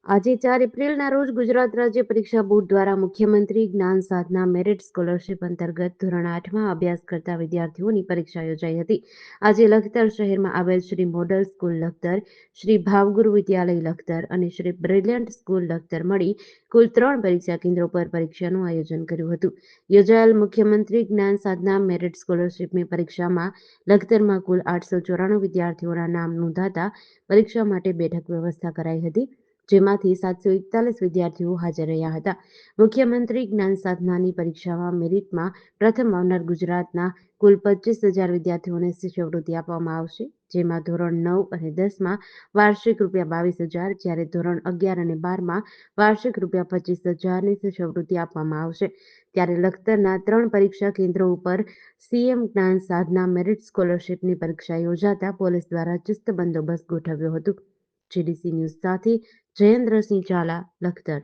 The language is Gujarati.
આજે 4 એપ્રિલના રોજ ગુજરાત રાજ્ય પરીક્ષા બોર્ડ દ્વારા મુખ્યમંત્રી જ્ઞાન સાધના મેરિટ સ્કોલરશીપ અંતર્ગત ધોરણ 8માં અભ્યાસ કરતા વિદ્યાર્થીઓની પરીક્ષા યોજાઈ હતી. આજે લખતર શહેરમાં આવેલ શ્રી મોડલ સ્કૂલ લખતર, શ્રી ભાવગુરુ વિદ્યાલય લખતર અને શ્રી બ્રિલિયન્ટ સ્કૂલ લખતર મળી કુલ 3 પરીક્ષા કેન્દ્રો પર પરીક્ષાનું આયોજન કર્યું હતું. યોજાયેલ મુખ્યમંત્રી જ્ઞાન સાધના મેરિટ સ્કોલરશીપની પરીક્ષામાં લખતરમાં કુલ 894 વિદ્યાર્થીઓના નામ નોંધાતા પરીક્ષા માટે બેઠક વ્યવસ્થા કરાઈ હતી. જેમાંથી 741 વિદ્યાર્થીઓ હાજર રહ્યા હતા. મુખ્યમંત્રી જ્ઞાન સાધનાની પરીક્ષામાં મેરિટમાં પ્રથમ આવનાર ગુજરાતના કુલ 25,000 વિદ્યાર્થીઓને શિષ્યવૃત્તિ આપવામાં આવશે, જેમાં ધોરણ 9 અને 10માં વાર્ષિક ₹22,000 જ્યારે ધોરણ 11 અને 12માં વાર્ષિક ₹25,000ની શિષ્યવૃત્તિ આપવામાં આવશે. ત્યારે લખતરના 3 પરીક્ષા કેન્દ્રો ઉપર સીએમ જ્ઞાન સાધના મેરિટ સ્કોલરશીપની પરીક્ષા યોજાતા પોલીસ દ્વારા ચુસ્ત બંદોબસ્ત ગોઠવ્યો હતો. જીડીસી ન્યૂઝ સાથે જયેન્દ્રસિંહ ઝાલા, લખતર.